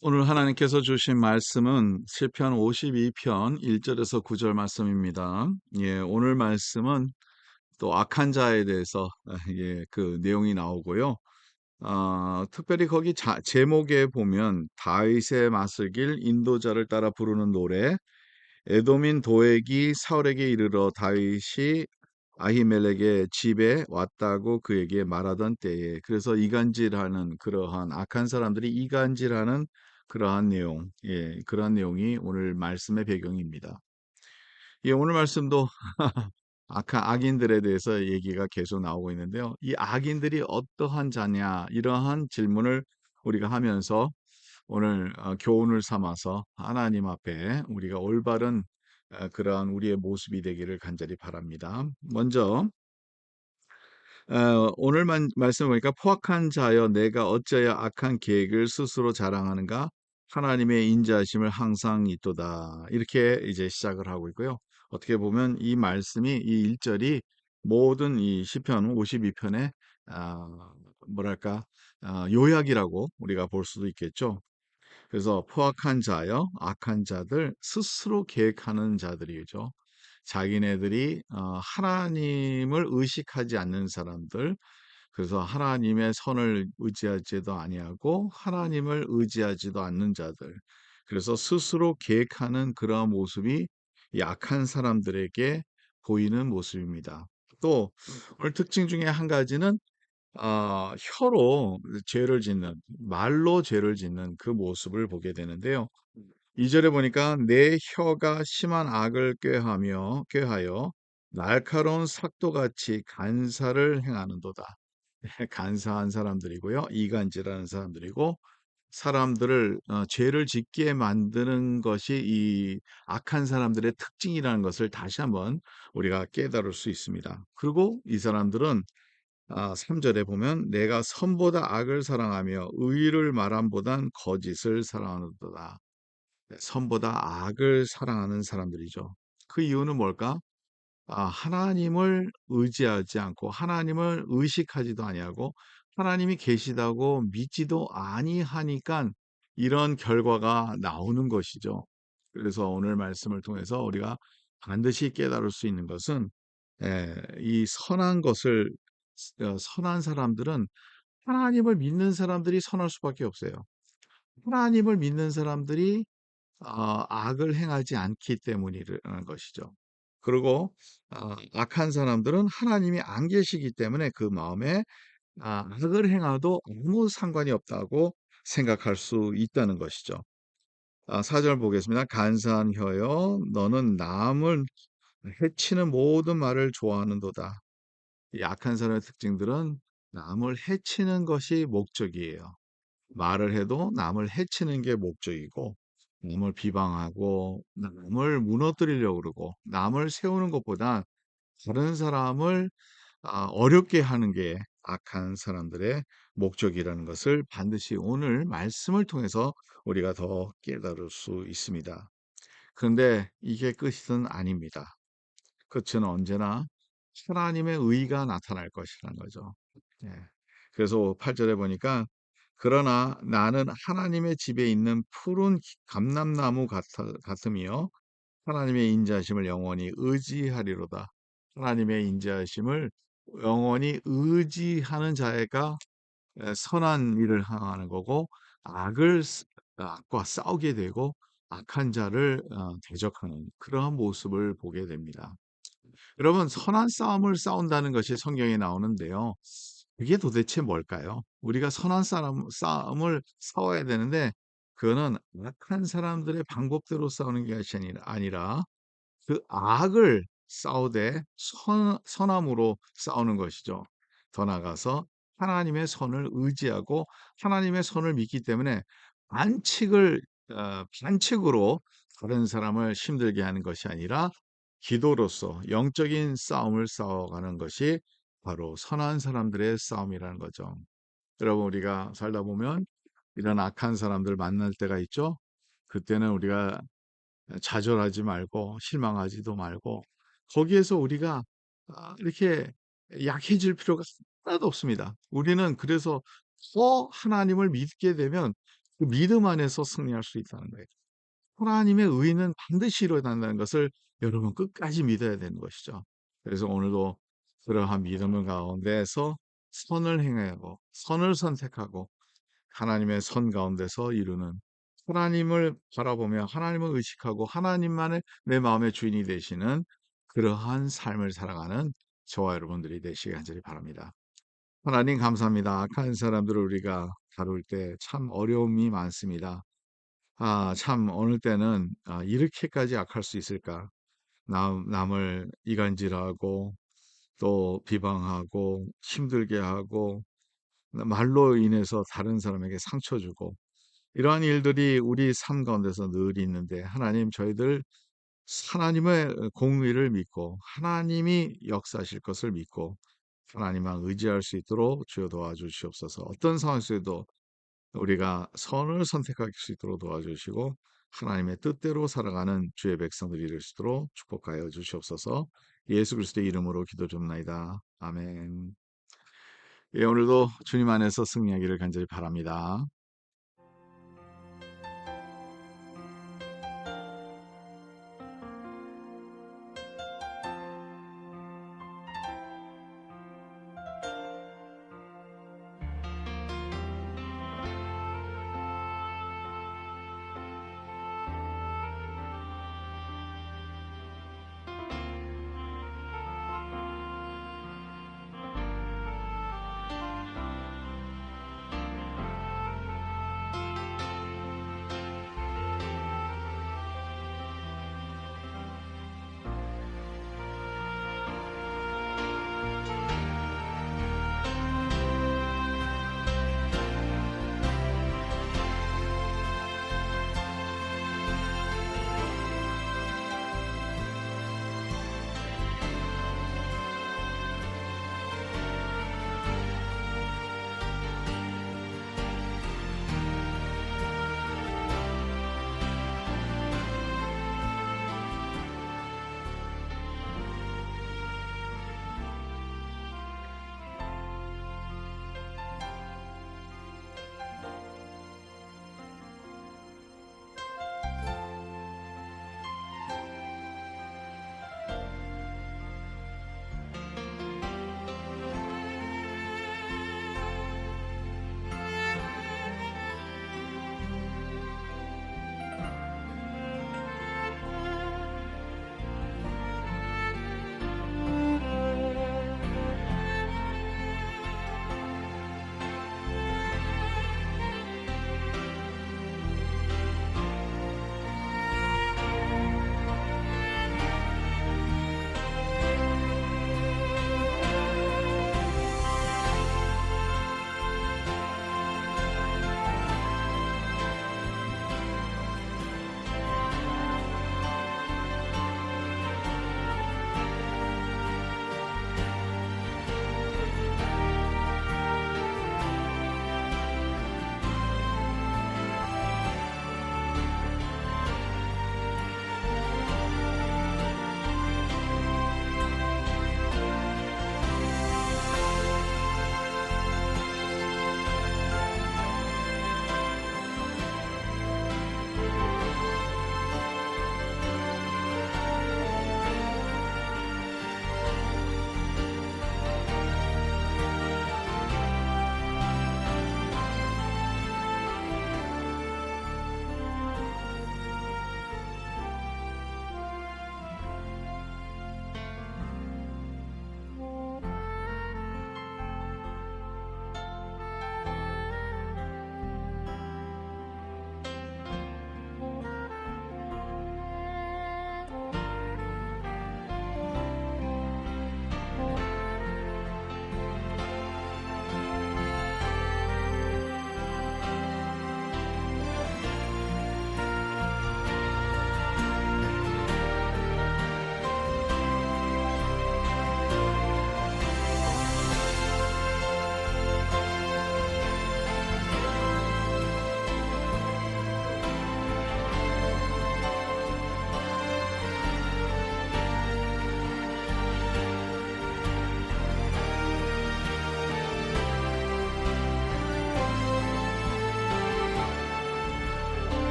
오늘 하나님께서 주신 말씀은 시편 52편 1절에서 9절 말씀입니다. 예, 오늘 말씀은 또 악한 자에 대해서 그 내용이 나오고요. 특별히 거기 제목에 보면 다윗의 맞설길 인도자를 따라 부르는 노래, 에돔인 도액이 사울에게 이르러 다윗이 아히멜렉의 집에 왔다고 그에게 말하던 때에, 그래서 이간질하는 그러한 악한 사람들이 이간질하는 그러한 내용, 그러한 내용이 오늘 말씀의 배경입니다. 예, 오늘 말씀도 악한 악인들에 대해서 얘기가 계속 나오고 있는데요. 이 악인들이 어떠한 자냐, 이러한 질문을 우리가 하면서 오늘 교훈을 삼아서 하나님 앞에 우리가 올바른 그러한 우리의 모습이 되기를 간절히 바랍니다. 먼저 오늘 말씀 보니까 포악한 자여 내가 어찌하여 악한 계획을 스스로 자랑하는가 하나님의 인자하심을 항상 있도다, 이렇게 이제 시작을 하고 있고요. 어떻게 보면 이 말씀이 이 1절이 모든 이 시편 52편의 뭐랄까 요약이라고 우리가 볼 수도 있겠죠. 그래서 포악한 자여 악한 자들, 스스로 계획하는 자들이죠. 자기네들이 하나님을 의식하지 않는 사람들, 그래서 하나님의 선을 의지하지도 아니하고 하나님을 의지하지도 않는 자들, 그래서 스스로 계획하는 그러한 모습이 약한 사람들에게 보이는 모습입니다. 또 오늘 특징 중에 한 가지는 혀로 죄를 짓는, 말로 죄를 짓는 그 모습을 보게 되는데요. 2절에 보니까 내 혀가 심한 악을 꾀하여 날카로운 삭도같이 간사를 행하는도다. 간사한 사람들이고요. 이간질하는 사람들이고, 사람들을 죄를 짓게 만드는 것이 이 악한 사람들의 특징이라는 것을 다시 한번 우리가 깨달을 수 있습니다. 그리고 이 사람들은 3절에 보면 내가 선보다 악을 사랑하며 의를 말함보단 거짓을 사랑하는도다. 네, 선보다 악을 사랑하는 사람들이죠. 그 이유는 뭘까? 하나님을 의지하지 않고 하나님을 의식하지도 아니하고 하나님이 계시다고 믿지도 아니하니까 이런 결과가 나오는 것이죠. 그래서 오늘 말씀을 통해서 우리가 반드시 깨달을 수 있는 것은, 이 선한 것을 선한 사람들은 하나님을 믿는 사람들이 선할 수밖에 없어요. 하나님을 믿는 사람들이 악을 행하지 않기 때문이라는 것이죠. 그리고 악한 사람들은 하나님이 안 계시기 때문에 그 마음에 악을 행하도 아무 상관이 없다고 생각할 수 있다는 것이죠. 4절 보겠습니다. 간사한 혀여 너는 남을 해치는 모든 말을 좋아하는도다. 이 악한 사람의 특징들은 남을 해치는 것이 목적이에요. 말을 해도 남을 해치는 게 목적이고, 남을 비방하고 남을 무너뜨리려고 그러고 남을 세우는 것보다 다른 사람을 어렵게 하는 게 악한 사람들의 목적이라는 것을 반드시 오늘 말씀을 통해서 우리가 더 깨달을 수 있습니다. 그런데 이게 끝은 아닙니다. 끝은 언제나 하나님의 의가 나타날 것이라는 거죠. 예. 그래서 8절에 보니까 그러나 나는 하나님의 집에 있는 푸른 감람나무 같으며 하나님의 인자하심을 영원히 의지하리로다. 하나님의 인자하심을 영원히 의지하는 자가 선한 일을 행하는 거고, 악과 싸우게 되고 악한 자를 대적하는 그러한 모습을 보게 됩니다. 여러분, 선한 싸움을 싸운다는 것이 성경에 나오는데요. 그게 도대체 뭘까요? 우리가 선한 싸움을 싸워야 되는데, 그거는 악한 사람들의 방법대로 싸우는 것이 아니라 그 악을 싸우되 선함으로 싸우는 것이죠. 더 나아가서 하나님의 선을 의지하고 하나님의 선을 믿기 때문에 반칙으로 다른 사람을 힘들게 하는 것이 아니라 기도로서 영적인 싸움을 싸워가는 것이 바로 선한 사람들의 싸움이라는 거죠. 여러분, 우리가 살다 보면 이런 악한 사람들 만날 때가 있죠. 그때는 우리가 좌절하지 말고 실망하지도 말고 거기에서 우리가 이렇게 약해질 필요가 하나도 없습니다. 우리는 그래서 더 하나님을 믿게 되면 그 믿음 안에서 승리할 수 있다는 거예요. 하나님의 의는 반드시 일어난다는 것을 여러분 끝까지 믿어야 되는 것이죠. 그래서 오늘도 그러한 믿음을 가운데서 선을 행하고 선을 선택하고 하나님의 선 가운데서 이루는, 하나님을 바라보며 하나님을 의식하고 하나님만의 내 마음의 주인이 되시는 그러한 삶을 살아가는 저와 여러분들이 되시기 간절히 바랍니다. 하나님 감사합니다. 악한 사람들을 우리가 다룰 때 참 어려움이 많습니다. 참 어느 때는 이렇게까지 악할 수 있을까? 남을 이간질하고 또 비방하고 힘들게 하고 말로 인해서 다른 사람에게 상처 주고 이러한 일들이 우리 삶 가운데서 늘 있는데, 하나님 저희들 하나님의 공의를 믿고 하나님이 역사하실 것을 믿고 하나님만 의지할 수 있도록 주여 도와주시옵소서. 어떤 상황에서도 우리가 선을 선택할 수 있도록 도와주시고 하나님의 뜻대로 살아가는 주의 백성들이 될 수 있도록 축복하여 주시옵소서. 예수 그리스도의 이름으로 기도 줍나이다. 아멘. 예, 오늘도 주님 안에서 승리하기를 간절히 바랍니다.